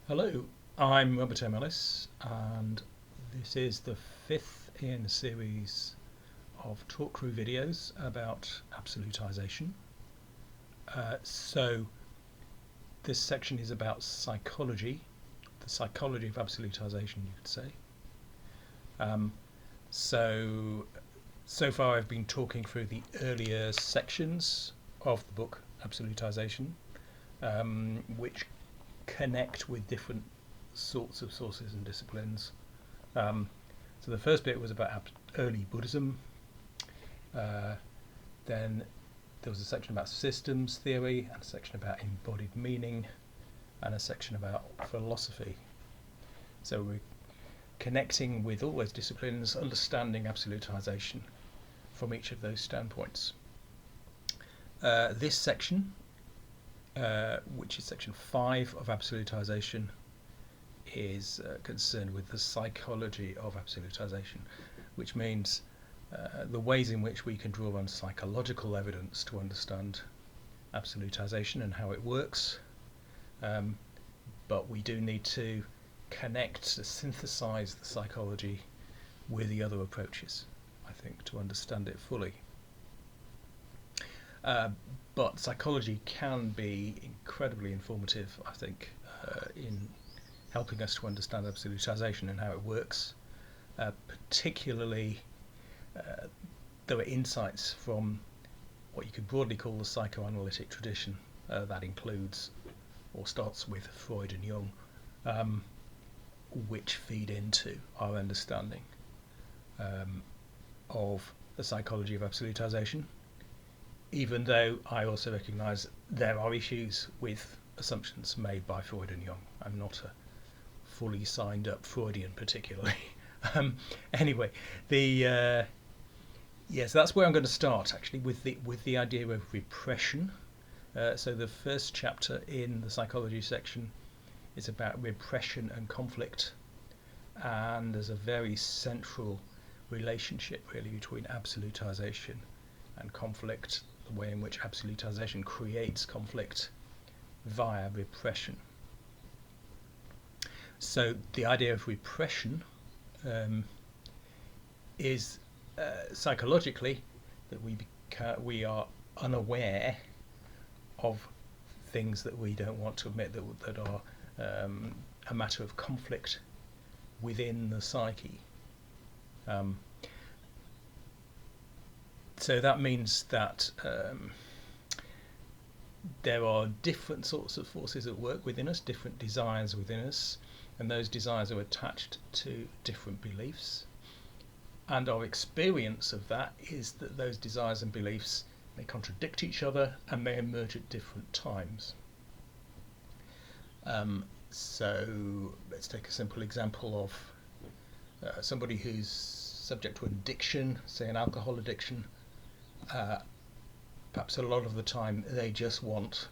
Hello, I'm Ellis, and this is the fifth in a series of talk crew videos about absolutization. So this section is about psychology, the psychology of absolutization, you could say. So far I've been talking through the earlier sections of the book Absolutization, which connect with different sorts of sources and disciplines. So the first bit was about early Buddhism. Then there was a section about systems theory, and a section about embodied meaning, and a section about philosophy. So we're connecting with all those disciplines, understanding absolutization from each of those standpoints. This section, which is section 5 of absolutization, is concerned with the psychology of absolutization, which means the ways in which we can draw on psychological evidence to understand absolutization and how it works. But we do need to connect, to synthesize the psychology with the other approaches, I think, to understand it fully. But psychology can be incredibly informative, I think, in helping us to understand absolutization and how it works. Particularly, there are insights from what you could broadly call the psychoanalytic tradition. That includes, or starts with, Freud and Jung, which feed into our understanding of the psychology of absolutization. Even though I also recognise there are issues with assumptions made by Freud and Jung. I'm not a fully signed up Freudian particularly. Anyway, so that's where I'm going to start actually with the idea of repression. So the first chapter in the psychology section is about repression and conflict, and there's a very central relationship really between absolutization and conflict, the way in which absolutization creates conflict via repression. So the idea of repression is psychologically that we are unaware of things that we don't want to admit that are a matter of conflict within the psyche. So that means that there are different sorts of forces at work within us, different desires within us, and those desires are attached to different beliefs. And our experience of that is that those desires and beliefs may contradict each other and may emerge at different times. So let's take a simple example of somebody who's subject to addiction, say an alcohol addiction. Perhaps a lot of the time they just want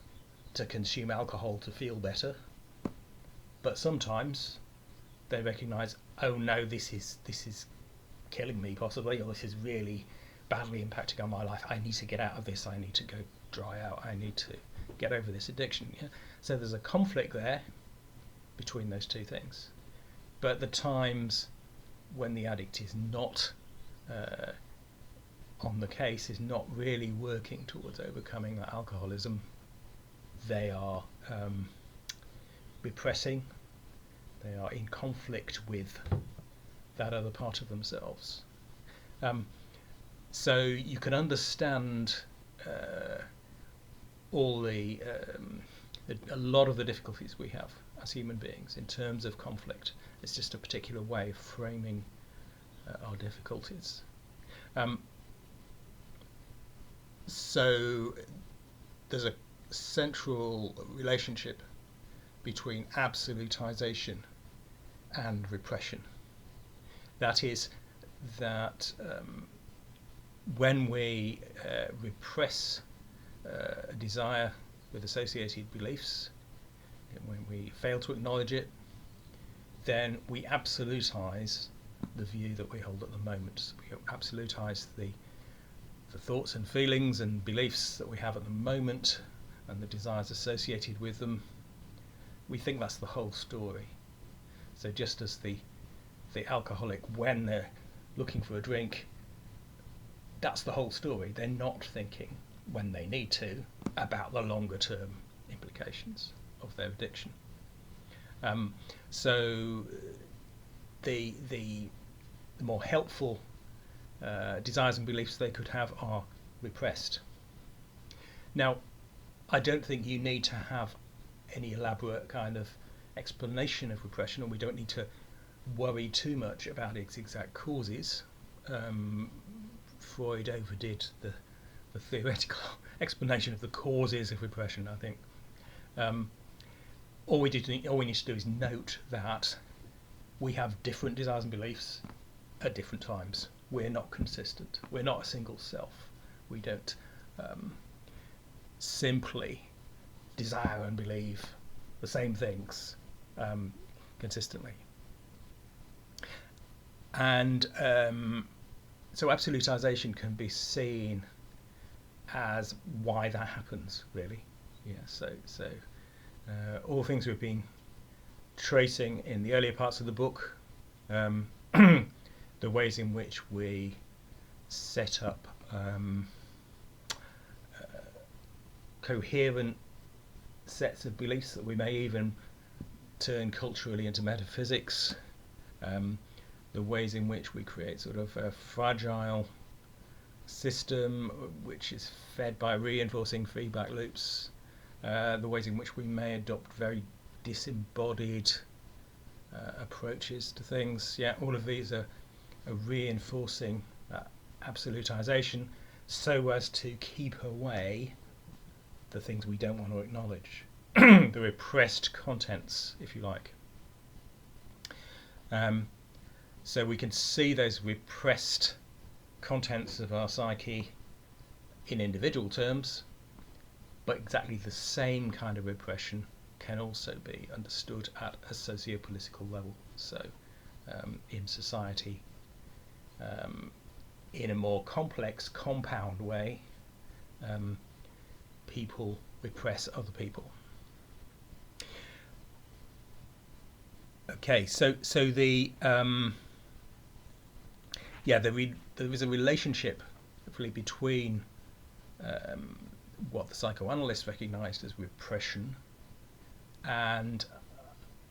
to consume alcohol to feel better, but sometimes they recognise, oh no, this is killing me possibly, or this is really badly impacting on my life. I need to get out of this. I need to go dry out. I need to get over this addiction. Yeah? So there's a conflict there between those two things. But the times when the addict is not on the case, is not really working towards overcoming that alcoholism, they are repressing, they are in conflict with that other part of themselves. So you can understand a lot of the difficulties we have as human beings in terms of conflict. It's just a particular way of framing our difficulties. So there's a central relationship between absolutization and repression. That is, that when we repress a desire with associated beliefs, when we fail to acknowledge it, then we absolutize the view that we hold at the moment. We absolutize the thoughts and feelings and beliefs that we have at the moment and the desires associated with them. we think that's the whole story. So just as the alcoholic, when they're looking for a drink, that's the whole story. They're not thinking, when they need to, about the longer term implications of their addiction. So the more helpful desires and beliefs they could have are repressed. Now, I don't think you need to have any elaborate kind of explanation of repression, and we don't need to worry too much about its exact causes. Freud overdid the theoretical explanation of the causes of repression, I think. All we need to do is note that we have different desires and beliefs at different times. We're not consistent. We're not a single self. We don't simply desire and believe the same things consistently. And so absolutization can be seen as why that happens, really. Yeah. So all things we've been tracing in the earlier parts of the book, the ways in which we set up coherent sets of beliefs that we may even turn culturally into metaphysics, the ways in which we create sort of a fragile system which is fed by reinforcing feedback loops, the ways in which we may adopt very disembodied approaches to things. Yeah, all of these are reinforcing absolutization so as to keep away the things we don't want to acknowledge, the repressed contents, if you like. So we can see those repressed contents of our psyche in individual terms, but exactly the same kind of repression can also be understood at a socio-political level. So in society, in a more complex, compound way, people repress other people. Okay, so the there is a relationship really between what the psychoanalysts recognised as repression and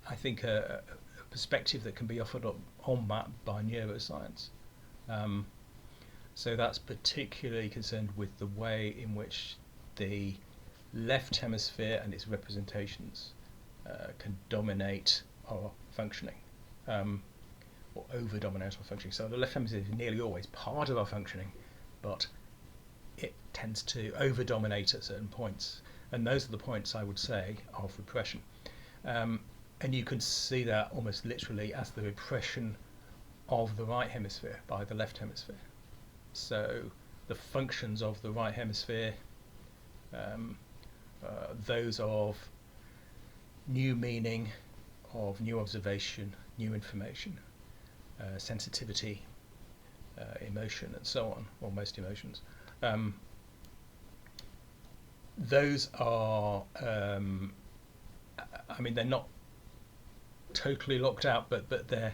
I think a perspective that can be offered up on that by neuroscience. So that's particularly concerned with the way in which the left hemisphere and its representations can dominate our functioning, or over-dominate our functioning. So the left hemisphere is nearly always part of our functioning, but it tends to over-dominate at certain points. And those are the points, I would say, of repression. And you can see that almost literally as the repression of the right hemisphere by the left hemisphere. So the functions of the right hemisphere, those of new meaning, of new observation, new information, sensitivity, emotion, and so on, or most emotions. Those are, I mean, they're not totally locked out, but they're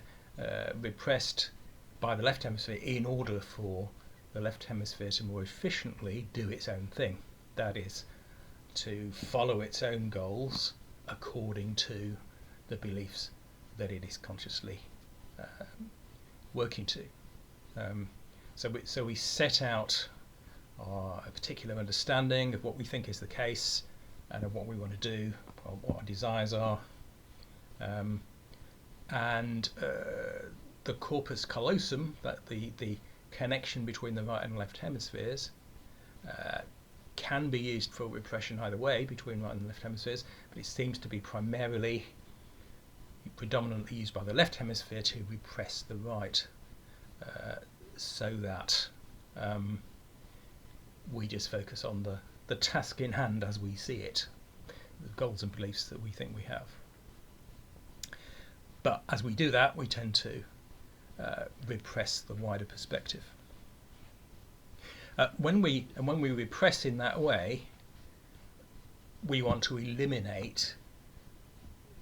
repressed by the left hemisphere in order for the left hemisphere to more efficiently do its own thing. That is, to follow its own goals according to the beliefs that it is consciously working to. So we set out a particular understanding of what we think is the case and of what we want to do, or what our desires are, and the corpus callosum, that the connection between the right and left hemispheres, can be used for repression either way between right and left hemispheres, but it seems to be predominantly used by the left hemisphere to repress the right, so that we just focus on the task in hand as we see it, the goals and beliefs that we think we have. But as we do that, we tend to repress the wider perspective. When we repress in that way, we want to eliminate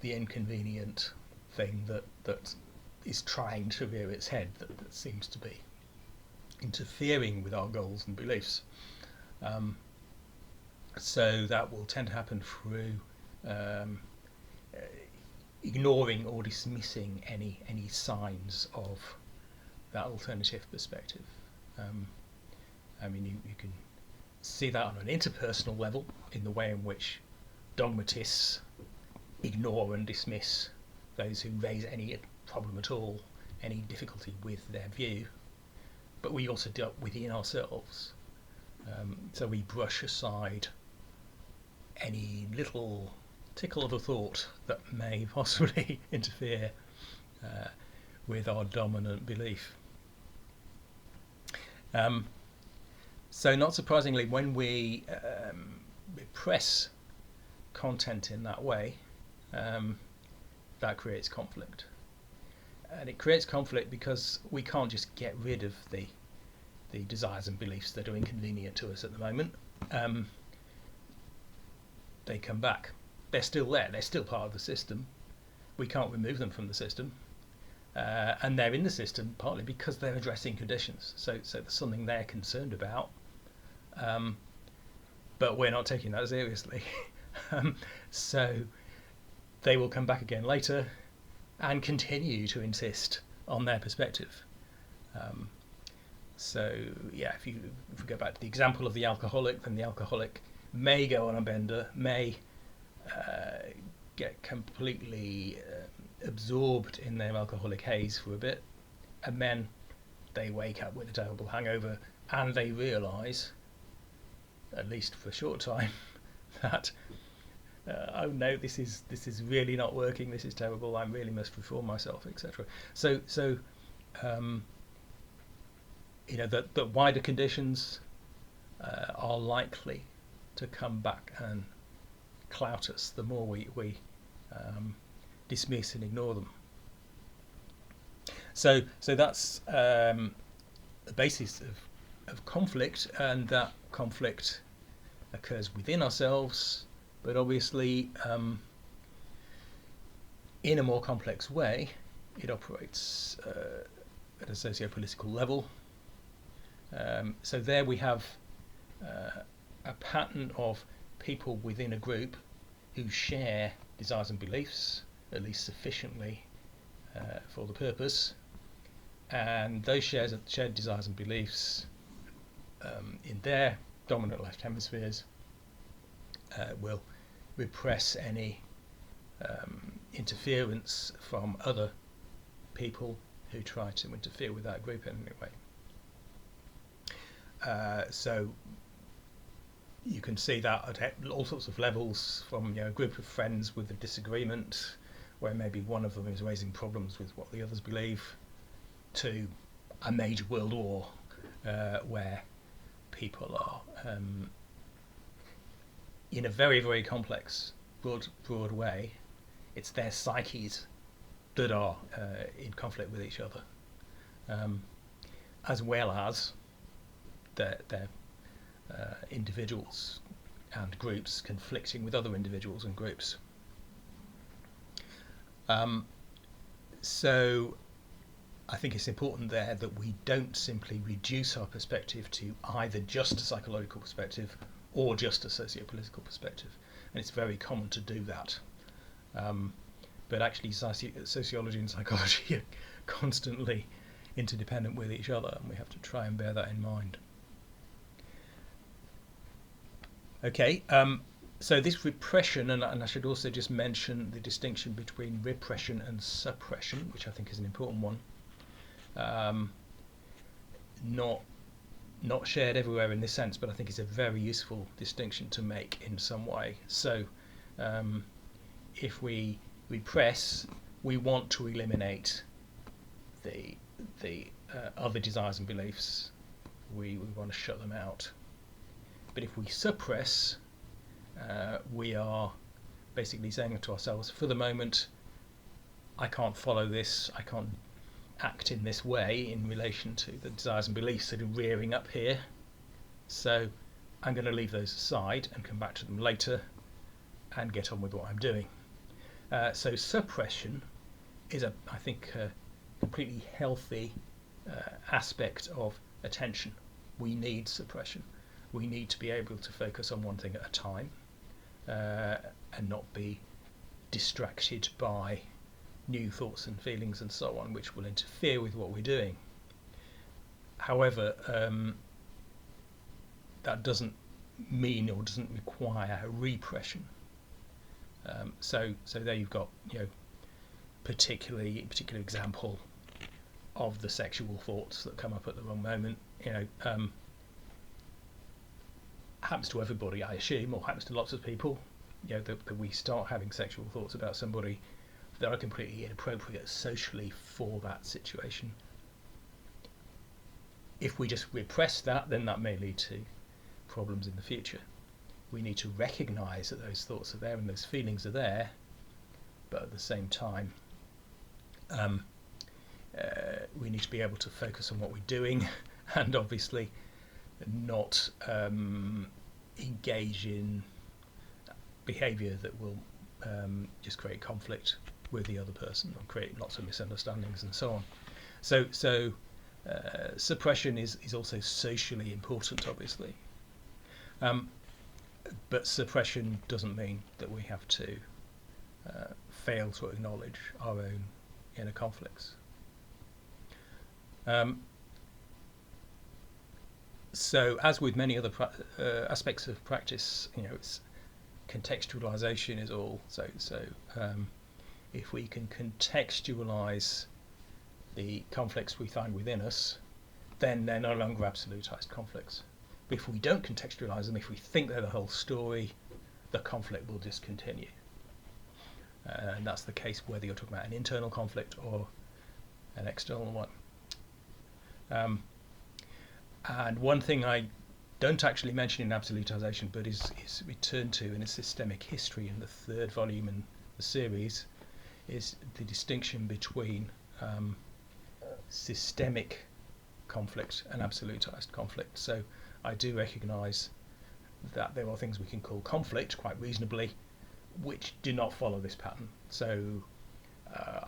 the inconvenient thing that is trying to rear its head, that seems to be interfering with our goals and beliefs. So that will tend to happen through ignoring or dismissing any signs of that alternative perspective. I mean, you can see that on an interpersonal level in the way in which dogmatists ignore and dismiss those who raise any problem at all, any difficulty with their view. But we also do it within ourselves. So we brush aside any little tickle of a thought that may possibly interfere with our dominant belief. So not surprisingly, when we repress content in that way, that creates conflict. And it creates conflict because we can't just get rid of the desires and beliefs that are inconvenient to us at the moment. They come back. They're still there. They're still part of the system. We can't remove them from the system. And they're in the system partly because they're addressing conditions. So there's something they're concerned about. But we're not taking that seriously. So they will come back again later and continue to insist on their perspective. So yeah, if we go back to the example of the alcoholic, then the alcoholic may go on a bender, may get completely absorbed in their alcoholic haze for a bit, and then they wake up with a terrible hangover and they realise, at least for a short time, that oh no, this is really not working, this is terrible, I really must reform myself, etc. So that wider conditions are likely to come back and clout us the more we dismiss and ignore them. So that's the basis of conflict, and that conflict occurs within ourselves, but obviously in a more complex way. It operates at a socio-political level. So there we have a pattern of people within a group who share desires and beliefs, at least sufficiently for the purpose, and those shared desires and beliefs in their dominant left hemispheres will repress any interference from other people who try to interfere with that group in any way. So you can see that at all sorts of levels, from a group of friends with a disagreement where maybe one of them is raising problems with what the others believe, to a major world war where people are in a very, very complex, broad way. It's their psyches that are in conflict with each other, as well as their individuals and groups conflicting with other individuals and groups. So I think it's important there that we don't simply reduce our perspective to either just a psychological perspective or just a socio-political perspective, and it's very common to do that. But actually sociology and psychology are constantly interdependent with each other, and we have to try and bear that in mind. Okay, so this repression, and I should also just mention the distinction between repression and suppression, which I think is an important one. Not shared everywhere in this sense, but I think it's a very useful distinction to make in some way. So if we repress, we want to eliminate the other desires and beliefs. We want to shut them out. But if we suppress, we are basically saying to ourselves, for the moment, I can't follow this, I can't act in this way in relation to the desires and beliefs that are rearing up here, so I'm going to leave those aside and come back to them later and get on with what I'm doing. So suppression is, I think, a completely healthy aspect of attention. We need suppression. We need to be able to focus on one thing at a time and not be distracted by new thoughts and feelings and so on, which will interfere with what we're doing. However, that doesn't mean or doesn't require repression. So there you've got, particular example of the sexual thoughts that come up at the wrong moment. Happens to everybody, I assume, or happens to lots of people. That we start having sexual thoughts about somebody that are completely inappropriate socially for that situation. If we just repress that, then that may lead to problems in the future. We need to recognise that those thoughts are there and those feelings are there, but at the same time, we need to be able to focus on what we're doing and obviously not engage in behaviour that will just create conflict with the other person or create lots of misunderstandings and so on. So suppression is also socially important, obviously. But suppression doesn't mean that we have to fail to acknowledge our own inner conflicts. So, as with many other aspects of practice, it's contextualization is all. So if we can contextualize the conflicts we find within us, then they're no longer absolutized conflicts. But if we don't contextualize them, if we think they're the whole story, the conflict will just continue. And that's the case whether you're talking about an internal conflict or an external one. And one thing I don't actually mention in Absolutization, but is returned to in a systemic history in the third volume in the series, is the distinction between systemic conflict and absolutized conflict. So I do recognise that there are things we can call conflict quite reasonably, which do not follow this pattern. So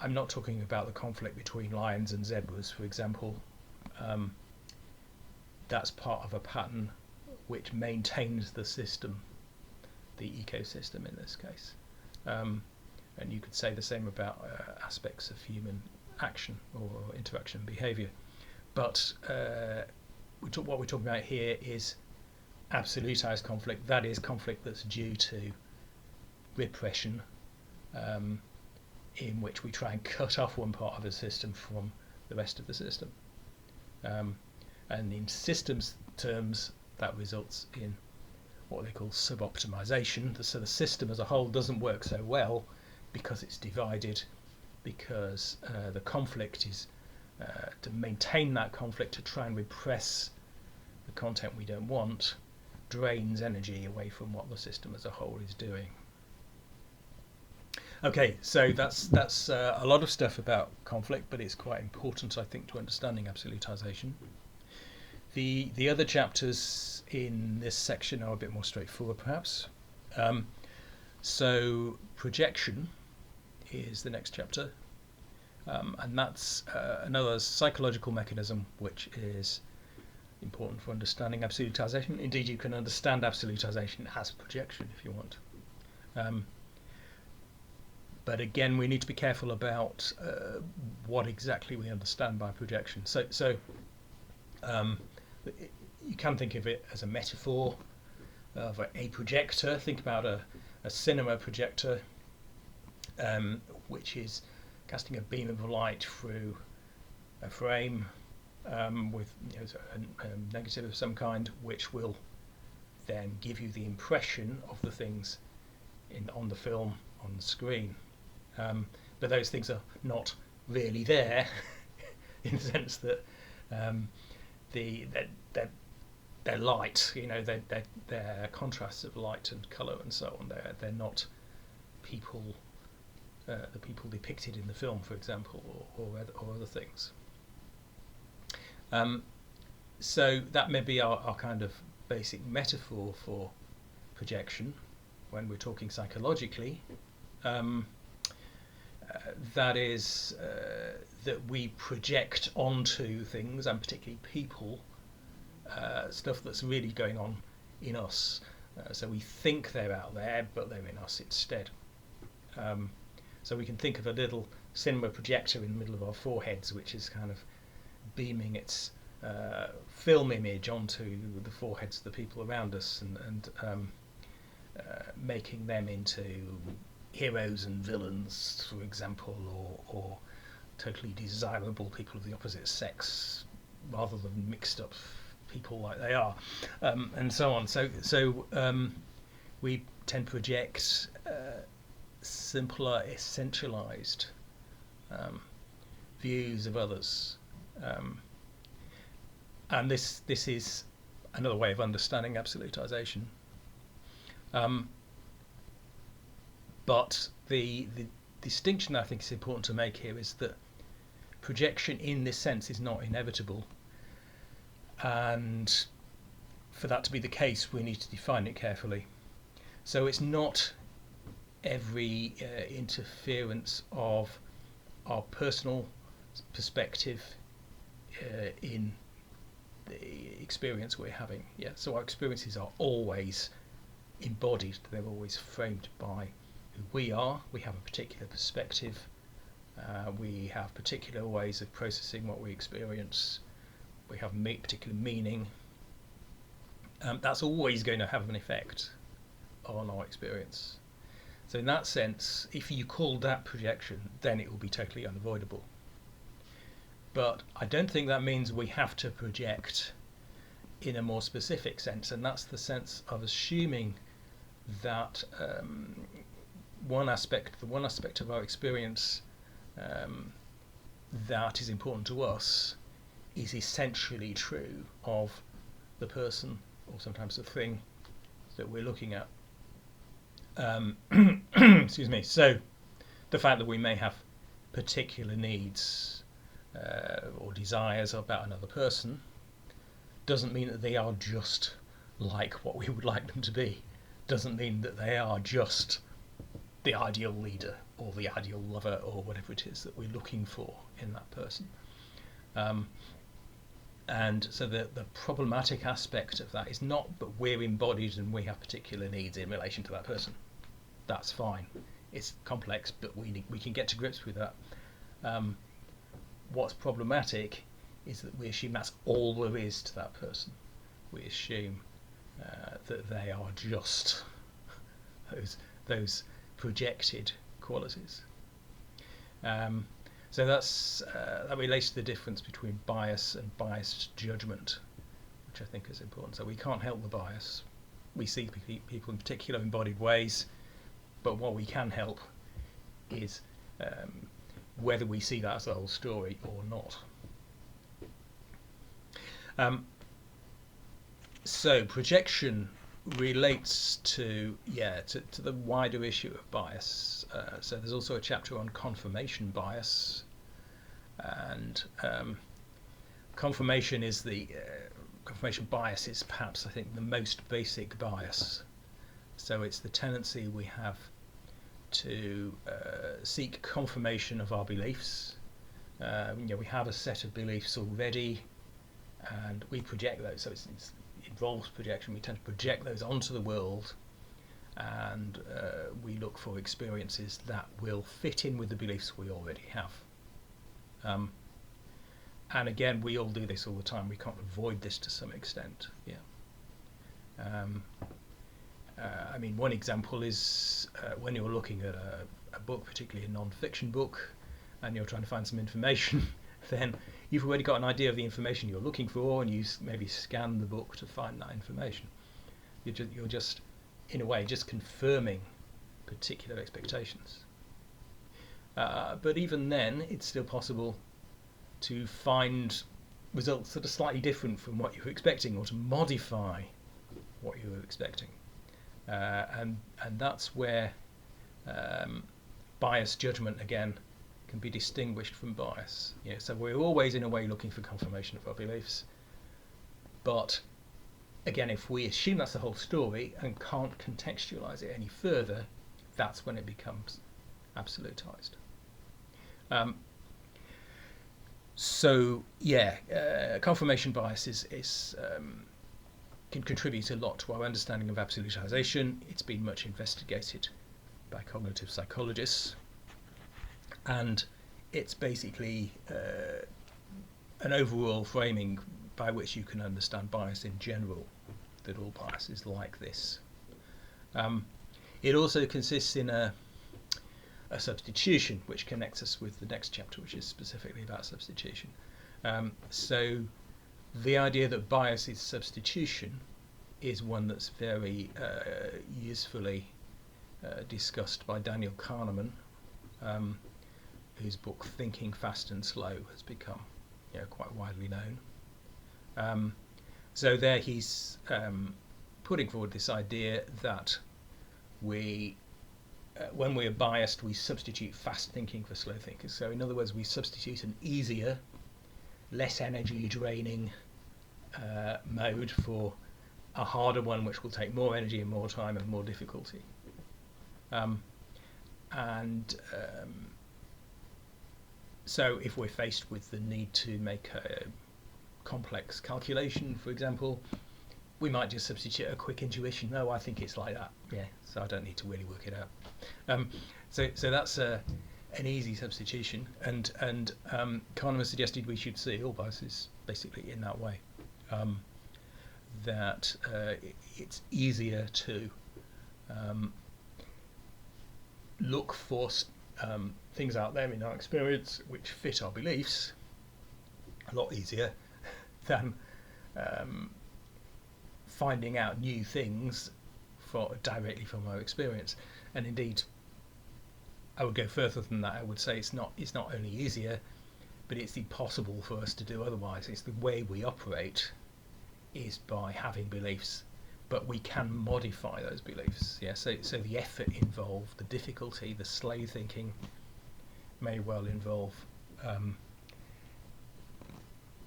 I'm not talking about the conflict between lions and zebras, for example. That's part of a pattern which maintains the system, the ecosystem in this case. And you could say the same about aspects of human action or interaction behaviour. But what we're talking about here is absolutized conflict. That is conflict that's due to repression, in which we try and cut off one part of the system from the rest of the system. And in systems terms, that results in what they call suboptimization. So the system as a whole doesn't work so well because it's divided, because the conflict is to maintain that conflict, to try and repress the content we don't want, drains energy away from what the system as a whole is doing. Okay, so that's a lot of stuff about conflict, but it's quite important, I think, to understanding absolutization. The other chapters in this section are a bit more straightforward, perhaps. So projection is the next chapter, and that's another psychological mechanism which is important for understanding absolutization. Indeed, you can understand absolutization as projection if you want. But again, we need to be careful about what exactly we understand by projection. So you can think of it as a metaphor of a projector. Think about a cinema projector, which is casting a beam of light through a frame with a negative of some kind, which will then give you the impression of the things on the film on the screen. But those things are not really there in the sense that they're light, they're contrasts of light and colour and so on. They're not people, the people depicted in the film, for example, or other things. So that may be our kind of basic metaphor for projection when we're talking psychologically. that is that we project onto things, and particularly people, stuff that's really going on in us. So we think they're out there, but they're in us instead. So we can think of a little cinema projector in the middle of our foreheads, which is kind of beaming its film image onto the foreheads of the people around us, and making them into heroes and villains, for example, or totally desirable people of the opposite sex, rather than mixed up people like they are, and so on. So we tend to project simpler, essentialized views of others, and this is another way of understanding absolutization. But the distinction I think is important to make here is that projection in this sense is not inevitable, and for that to be the case we need to define it carefully. So it's not every interference of our personal perspective in the experience we're having. Yeah, so our experiences are always embodied, they're always framed by who we are. We have a particular perspective, we have particular ways of processing what we experience, we have particular meaning. That's always going to have an effect on our experience. So in that sense, if you call that projection, then it will be totally unavoidable. But I don't think that means we have to project in a more specific sense, and that's the sense of assuming that the one aspect of our experience that is important to us is essentially true of the person, or sometimes the thing, that we're looking at. Excuse me. So the fact that we may have particular needs or desires about another person doesn't mean that they are just like what we would like them to be. Doesn't mean that they are just the ideal leader or the ideal lover or whatever it is that we're looking for in that person. And so the problematic aspect of that is not that we're embodied and we have particular needs in relation to that person. That's fine. It's complex, but we can get to grips with that. What's problematic is that we assume that's all there is to that person. We assume that they are just those projected qualities. So that relates to the difference between bias and biased judgment, which I think is important. So we can't help the bias. We see people in particular embodied ways, but what we can help is whether we see that as the whole story or not. So projection relates to the wider issue of bias. So there's also a chapter on confirmation bias, and confirmation bias is perhaps, I think, the most basic bias. So it's the tendency we have to seek confirmation of our beliefs. We have a set of beliefs already, and we project those. So it involves projection. We tend to project those onto the world, and we look for experiences that will fit in with the beliefs we already have. And again, we all do this all the time. We can't avoid this to some extent. I mean, one example is when you're looking at a book, particularly a non-fiction book, and you're trying to find some information, then you've already got an idea of the information you're looking for, and you maybe scan the book to find that information. You're just, in a way, just confirming particular expectations. But even then, it's still possible to find results that are slightly different from what you were expecting, or to modify what you were expecting. And that's where bias judgment again can be distinguished from bias. So we're always in a way looking for confirmation of our beliefs, but again, if we assume that's the whole story and can't contextualize it any further, that's when it becomes absolutized. Um, so yeah, confirmation bias can contribute a lot to our understanding of absolutization. It's been much investigated by cognitive psychologists, and it's basically an overall framing by which you can understand bias in general, that all bias is like this. It also consists in a substitution, which connects us with the next chapter, which is specifically about substitution. So the idea that bias is substitution is one that's very usefully discussed by Daniel Kahneman, whose book Thinking Fast and Slow has become quite widely known. So there he's putting forward this idea that when we are biased, we substitute fast thinking for slow thinking. So in other words, we substitute an easier, less energy draining mode for a harder one, which will take more energy and more time and more difficulty. So if we're faced with the need to make a complex calculation, for example, we might just substitute a quick intuition. No, I think it's like that. Yeah, so I don't need to really work it out. So that's an easy substitution, and Kahneman suggested we should see all biases basically in that way. That it's easier to look for things out there in our experience which fit our beliefs a lot easier than finding out new things directly from our experience. And indeed, I would go further than that. I would say it's not only easier, but it's impossible for us to do otherwise. It's the way we operate is by having beliefs, but we can modify those beliefs. Yeah. So the effort involved, the difficulty, the slow thinking may well involve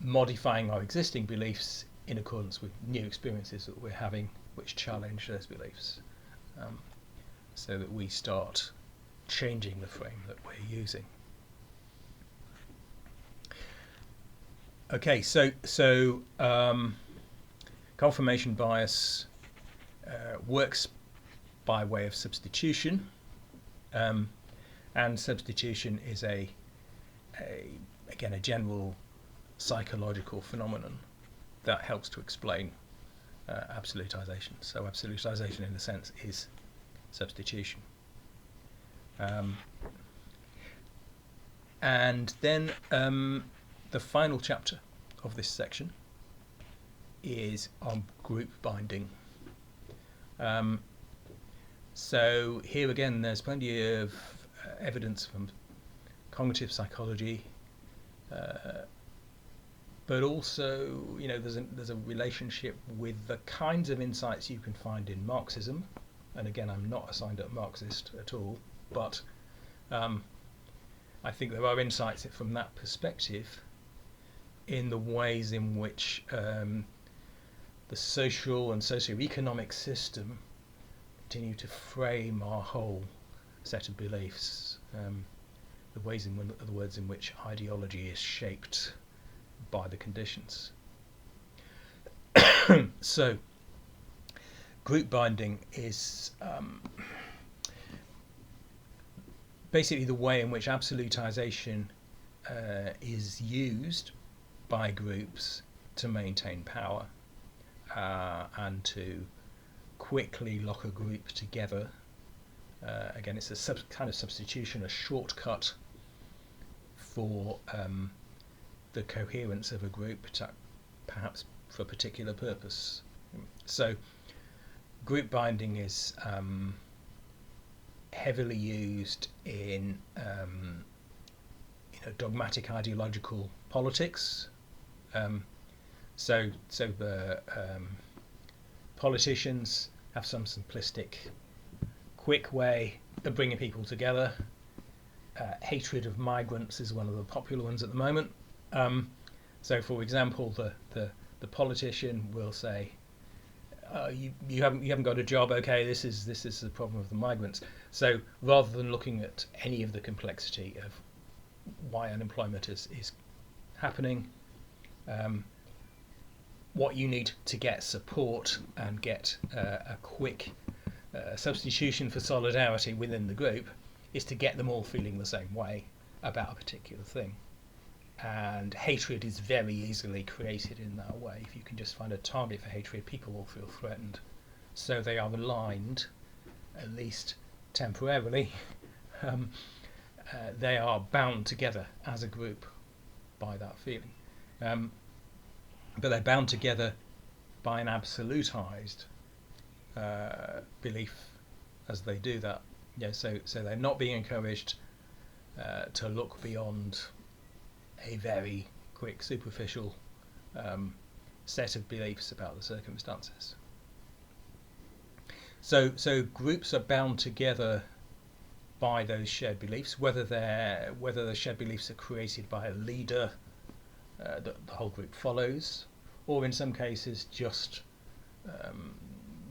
modifying our existing beliefs in accordance with new experiences that we're having, which challenge those beliefs, so that we start changing the frame that we're using. Okay, so confirmation bias works by way of substitution, and substitution is again a general psychological phenomenon that helps to explain absolutization. So absolutization, in a sense, is substitution. And then the final chapter of this section is on group binding. So here again, there's plenty of evidence from cognitive psychology, but also, there's a relationship with the kinds of insights you can find in Marxism. And again, I'm not a signed-up Marxist at all, but I think there are insights from that perspective in the ways in which the social and socio-economic system continue to frame our whole set of beliefs, the ways in which ideology is shaped by the conditions. So group binding is basically the way in which absolutization is used by groups to maintain power and to quickly lock a group together. Again, it's a kind of substitution, a shortcut for the coherence of a group, perhaps for a particular purpose. So group binding is heavily used in dogmatic ideological politics. So the politicians have some simplistic, quick way of bringing people together. Hatred of migrants is one of the popular ones at the moment. So, for example, the politician will say, "You haven't got a job. Okay, this is the problem of the migrants." So, rather than looking at any of the complexity of why unemployment is happening, what you need to get support and get a quick substitution for solidarity within the group is to get them all feeling the same way about a particular thing. And hatred is very easily created in that way. If you can just find a target for hatred, people will feel threatened. So they are aligned, at least temporarily. They are bound together as a group by that feeling. But they're bound together by an absolutized belief as they do that. So they're not being encouraged to look beyond a very quick, superficial set of beliefs about the circumstances. So groups are bound together by those shared beliefs, whether the shared beliefs are created by a leader that the whole group follows, or in some cases just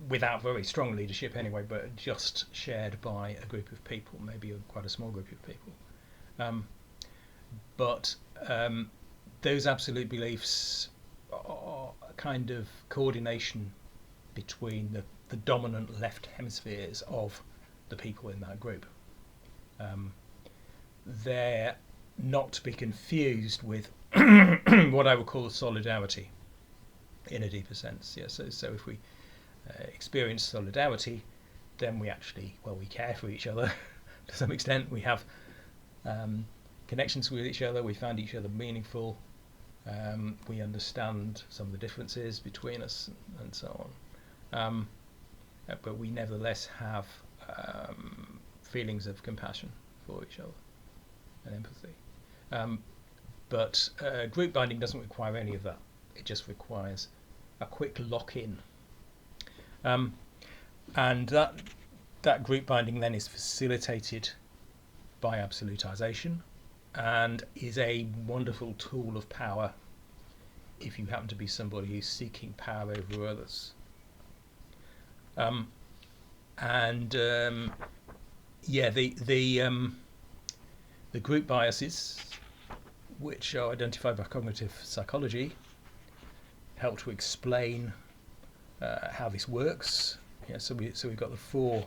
without very strong leadership anyway, but just shared by a group of people, maybe quite a small group of people. But those absolute beliefs are a kind of coordination between the dominant left hemispheres of the people in that group. They're not to be confused with what I would call solidarity in a deeper sense. So if we experience solidarity, then we actually, we care for each other to some extent. We have connections with each other, we find each other meaningful, we understand some of the differences between us and so on. But we nevertheless have feelings of compassion for each other and empathy. But group binding doesn't require any of that. It just requires a quick lock-in. And that group binding then is facilitated by absolutization and is a wonderful tool of power if you happen to be somebody who's seeking power over others. The group biases, which are identified by cognitive psychology, help to explain how this works. So we've got the four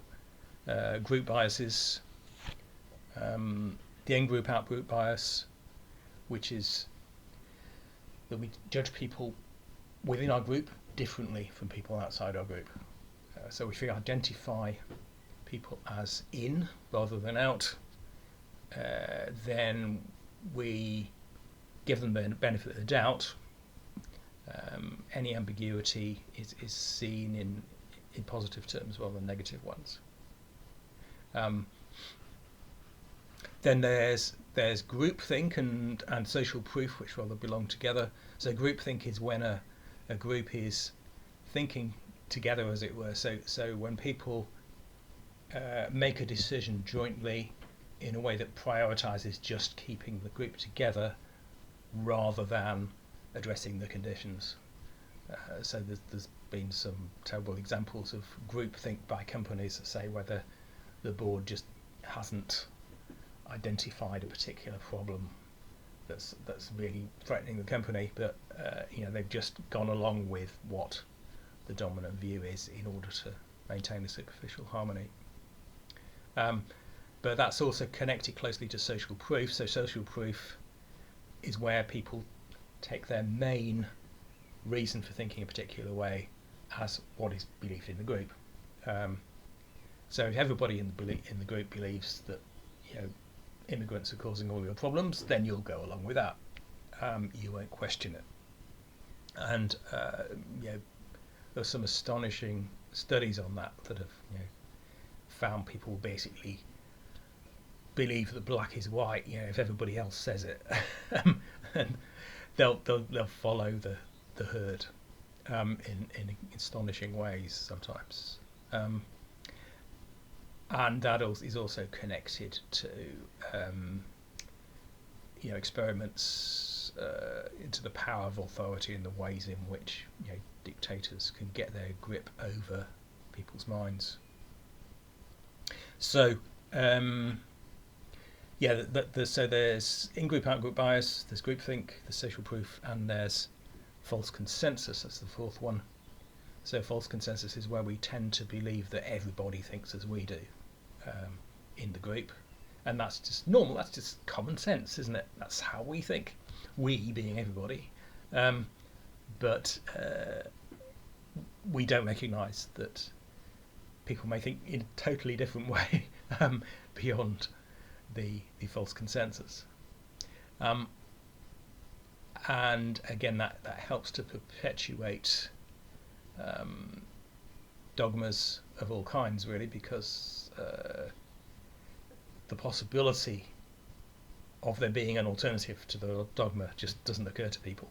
group biases. The in-group, out-group bias, which is that we judge people within our group differently from people outside our group. So if we identify people as in rather than out, then we give them the benefit of the doubt. Any ambiguity is seen in positive terms rather than negative ones. Then there's groupthink and social proof, which rather belong together. So groupthink is when a group is thinking together, as it were. So when people make a decision jointly in a way that prioritizes just keeping the group together rather than addressing the conditions. So there's been some terrible examples of groupthink by companies that say whether the board just hasn't identified a particular problem that's really threatening the company, but they've just gone along with what the dominant view is in order to maintain the superficial harmony. But that's also connected closely to social proof. So social proof is where people take their main reason for thinking a particular way as what is believed in the group. So if everybody in the group believes that immigrants are causing all your problems, then you'll go along with that. You won't question it. And there's some astonishing studies on that have found people basically believe that black is white. If everybody else says it, and they'll follow the herd in astonishing ways sometimes. And that is also connected to experiments into the power of authority and the ways in which dictators can get their grip over people's minds. So yeah, so there's in-group, out-group bias, there's groupthink, there's social proof, and there's false consensus. That's the fourth one. So false consensus is where we tend to believe that everybody thinks as we do in the group. And that's just normal, that's just common sense, isn't it? That's how we think, we being everybody. But we don't recognise that people may think in a totally different way beyond the false consensus. And again, that helps to perpetuate dogmas of all kinds, really, because the possibility of there being an alternative to the dogma just doesn't occur to people.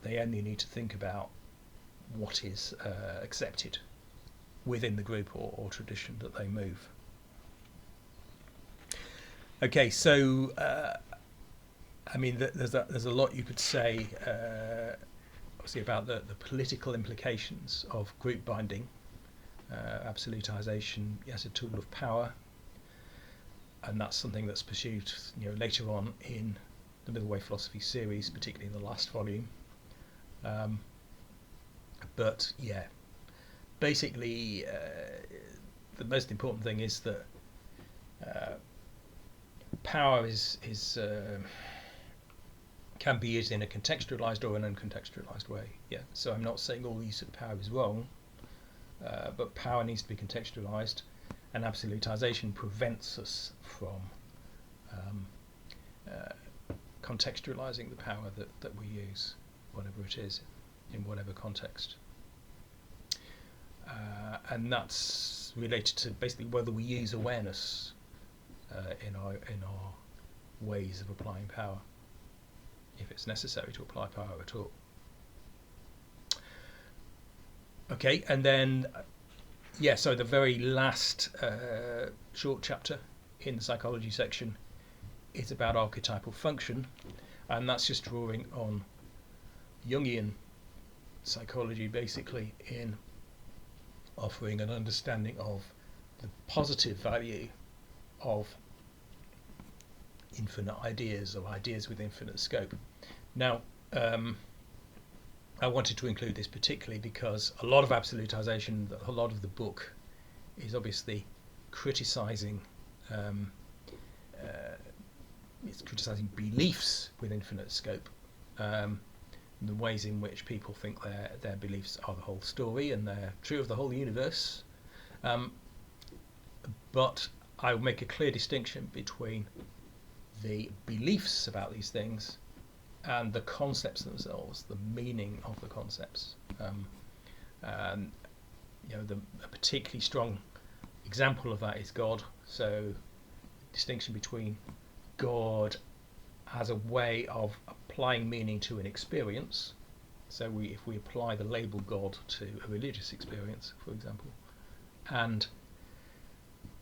They only need to think about what is accepted within the group or tradition that they move. Okay, so I mean, there's a lot you could say, obviously, about the political implications of group binding, absolutization as a tool of power, and that's something that's pursued, later on in the Middle Way Philosophy series, particularly in the last volume. But yeah, basically, the most important thing is that power can be used in a contextualized or an uncontextualized way. Yeah, so I'm not saying all use of power is wrong, but power needs to be contextualized, and absolutization prevents us from contextualizing the power that we use, whatever it is, in whatever context. And that's related to basically whether we use awareness in our ways of applying power, if it's necessary to apply power at all. Okay, and then so the very last short chapter in the psychology section is about archetypal function, and that's just drawing on Jungian psychology, basically, in offering an understanding of the positive value of infinite ideas, or ideas with infinite scope. Now, I wanted to include this particularly because a lot of absolutization, a lot of the book is obviously criticizing beliefs with infinite scope, the ways in which people think their beliefs are the whole story and they're true of the whole universe. But I will make a clear distinction between the beliefs about these things and the concepts themselves, the meaning of the concepts. A particularly strong example of that is God. So, distinction between God as a way of applying meaning to an experience. So if we apply the label God to a religious experience, for example, and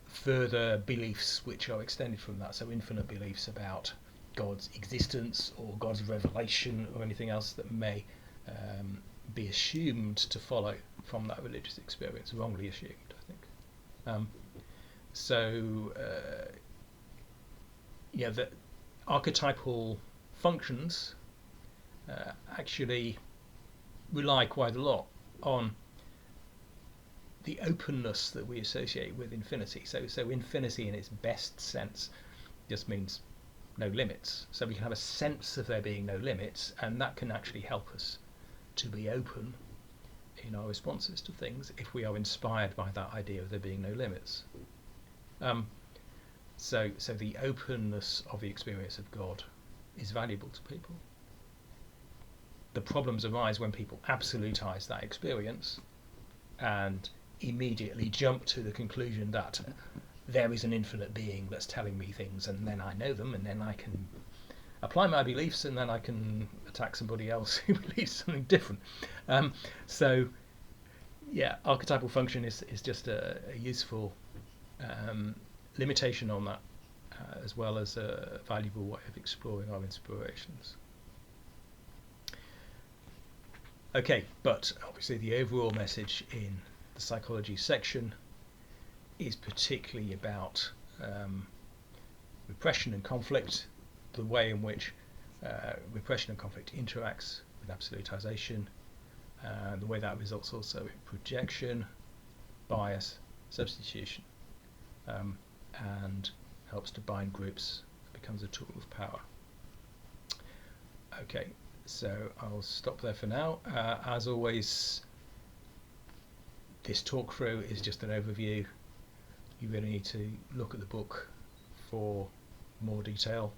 further beliefs which are extended from that, so infinite beliefs about God's existence or God's revelation or anything else that may be assumed to follow from that religious experience, wrongly assumed, I think. The archetypal functions actually rely quite a lot on the openness that we associate with infinity. So infinity in its best sense just means no limits. So we can have a sense of there being no limits, and that can actually help us to be open in our responses to things if we are inspired by that idea of there being no limits. So the openness of the experience of God is valuable to people. The problems arise when people absolutize that experience and immediately jump to the conclusion that there is an infinite being that's telling me things, and then I know them, and then I can apply my beliefs, and then I can attack somebody else who believes something different. Archetypal function is just a useful limitation on that, as well as a valuable way of exploring our inspirations. Okay, but obviously the overall message in the psychology section is particularly about repression and conflict, the way in which repression and conflict interacts with absolutization, the way that results also in projection, bias, substitution, and helps to bind groups, becomes a tool of power. Okay, so I'll stop there for now. As always, this talk through is just an overview. You really need to look at the book for more detail,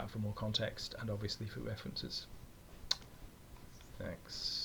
for more context, and obviously for references. Thanks.